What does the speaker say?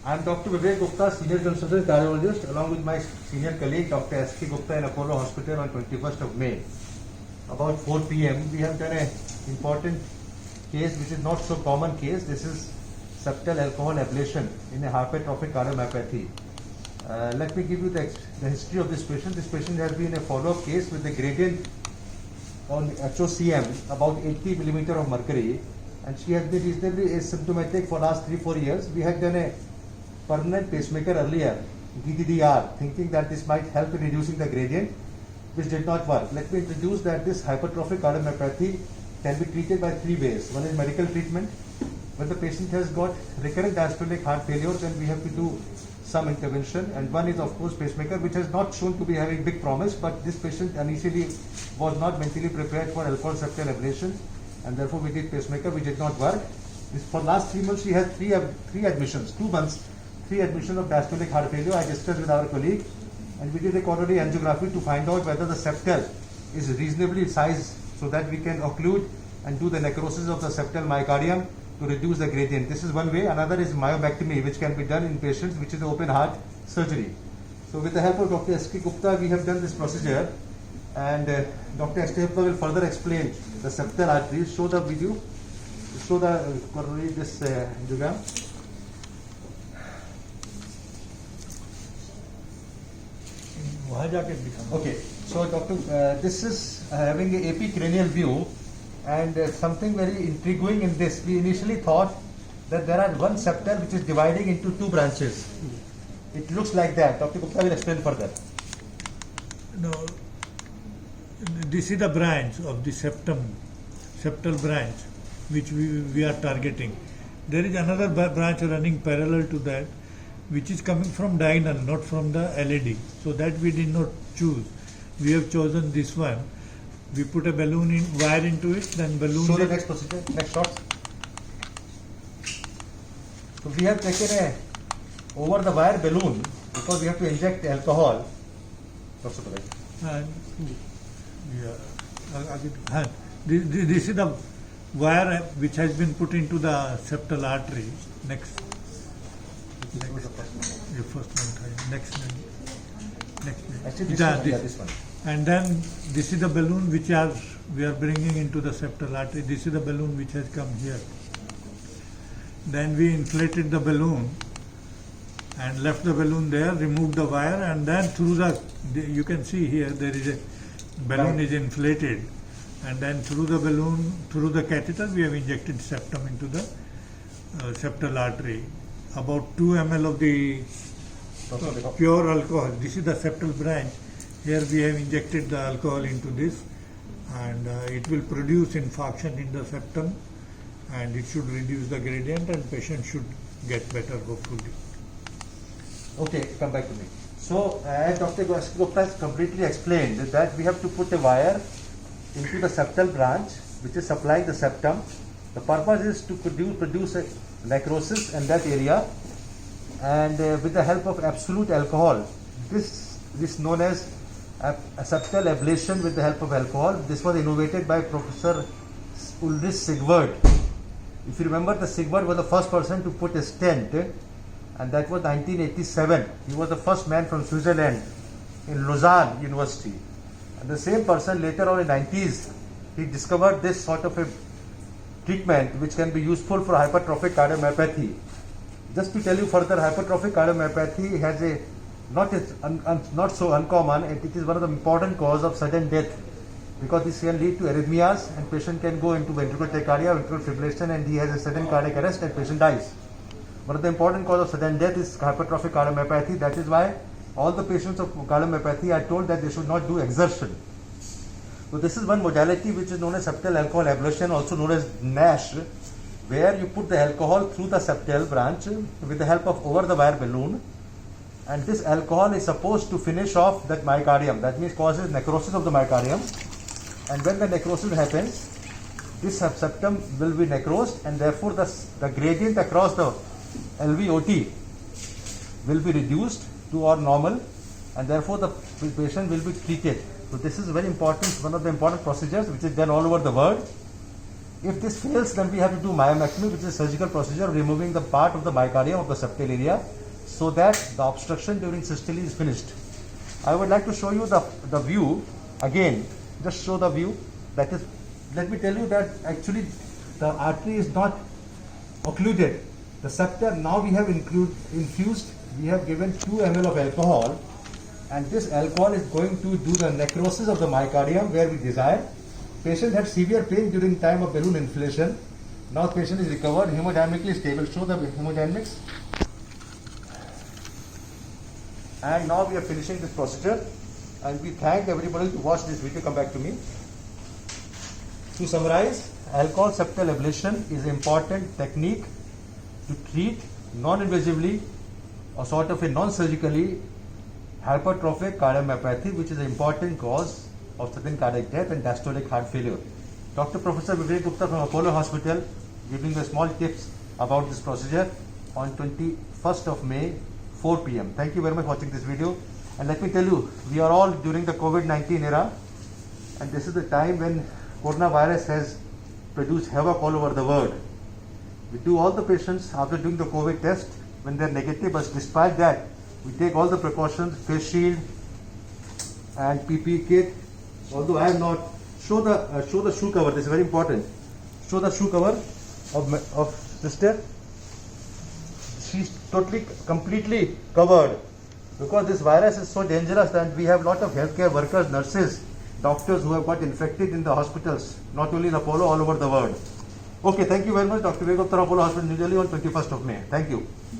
I am Dr. Vivek Gupta, Senior Consultant Cardiologist, along with my senior colleague Dr. S.K. Gupta in Apollo Hospital on 21st of May. About 4 p.m. we have done an important case which is not so common case. This is septal alcohol ablation in a hypertrophic cardiomyopathy. Let me give you the history of this patient. This patient has been a follow-up case with a gradient on HOCM about 80 millimeter of mercury, and she has been reasonably asymptomatic for last 3-4 years. We had done a permanent pacemaker earlier, DDDR, thinking that this might help in reducing the gradient, which did not work. Let me introduce that this hypertrophic cardiomyopathy can be treated by 3 ways. One is medical treatment. When the patient has got recurrent diastolic heart failure, then we have to do some intervention, and one is of course pacemaker, which has not shown to be having big promise, but this patient initially was not mentally prepared for alcohol septal ablation, and therefore we did pacemaker, which did not work. For last 3 months she had three admissions, 2 months, 3 admissions of diastolic heart failure. I discussed with our colleague, and we did a coronary angiography to find out whether the septal is reasonably sized so that we can occlude and do the necrosis of the septal myocardium to reduce the gradient. This is one way. Another is myomectomy, which can be done in patients which is open heart surgery. So with the help of Dr. S.K. Gupta, we have done this procedure, and Dr. S.K. Gupta will further explain the septal arteries. Show the video, show the coronary this angiogram. Okay, so Doctor, this is having a epicranial view, and something very intriguing in this. We initially thought that there are one septal which is dividing into 2 branches. It looks like that. Dr. Gupta will explain further. No, this is the branch of the septal branch which we are targeting. There is another branch running parallel to that, which is coming from diagonal, not from the LAD. So that we did not choose. We have chosen this one. We put a balloon wire into it, then balloon. Show the next procedure, next shot. So we have taken a over the wire balloon because we have to inject alcohol. This is the wire which has been put into the septal artery. Next. The first one. Next. Actually, this one. And then this is the balloon which we are bringing into the septal artery. This is the balloon which has come here. Then we inflated the balloon and left the balloon there, removed the wire, and then through you can see here there is a balloon is inflated, and then through the balloon, through the catheter, we have injected septum into the septal artery. About 2 ml of the pure alcohol. This is the septal branch. Here we have injected the alcohol into this, and it will produce infarction in the septum, and it should reduce the gradient, and patient should get better hopefully. Okay, come back to me. So as Dr. Gupta has completely explained that we have to put a wire into the septal branch which is supplying the septum. The purpose is to produce a necrosis in that area, and with the help of absolute alcohol, this is known as a septal ablation with the help of alcohol. This was innovated by Professor Ulrich Sigvard. If you remember, the Sigvard was the first person to put a stent, and that was 1987. He was the first man from Switzerland in Lausanne University. And the same person later on in the 90s, he discovered this sort of a treatment which can be useful for hypertrophic cardiomyopathy. Just to tell you further, hypertrophic cardiomyopathy has a not so uncommon, and it is one of the important cause of sudden death, because this can lead to arrhythmias, and patient can go into ventricular tachycardia, ventricular fibrillation, and he has a sudden cardiac arrest and patient dies. One of the important cause of sudden death is hypertrophic cardiomyopathy. That is why all the patients of cardiomyopathy are told that they should not do exertion. So this is one modality which is known as septal alcohol ablation, also known as NASH, where you put the alcohol through the septal branch with the help of over the wire balloon, and this alcohol is supposed to finish off that myocardium. That means causes necrosis of the myocardium, and when the necrosis happens, this septum will be necrosed, and therefore the gradient across the LVOT will be reduced to or normal, and therefore the patient will be treated. So this is very important, one of the important procedures which is done all over the world. If this fails, then we have to do myomectomy, which is a surgical procedure of removing the part of the myocardium of the septal area so that the obstruction during systole is finished. I would like to show you the view again. Just show the view. That is, let me tell you that actually the artery is not occluded. The septum, now we have infused, we have given 2 ml of alcohol, and this alcohol is going to do the necrosis of the myocardium where we desire. Patient had severe pain during time of balloon inflation. Now patient is recovered, hemodynamically stable. Show the hemodynamics. And now we are finishing this procedure, and we thank everybody to watch this video. Come back to me. To summarize, alcohol septal ablation is an important technique to treat non-invasively or sort of a non-surgically hypertrophic cardiomyopathy, which is an important cause of sudden cardiac death and diastolic heart failure. Dr. Professor Vivek Gupta from Apollo Hospital giving the small tips about this procedure on 21st of May, 4 p.m. Thank you very much for watching this video. And let me tell you, we are all during the COVID-19 era, and this is the time when coronavirus has produced havoc all over the world. We do all the patients after doing the COVID test when they are negative, but despite that, we take all the precautions, face shield and PPE kit. Although I have not show the shoe cover. This is very important. Show the shoe cover of sister. She's totally, completely covered because this virus is so dangerous that we have a lot of healthcare workers, nurses, doctors who have got infected in the hospitals, not only in Apollo, all over the world. Okay, thank you very much, Dr. Vivek Gupta, Apollo Hospital, New Delhi on 21st of May. Thank you.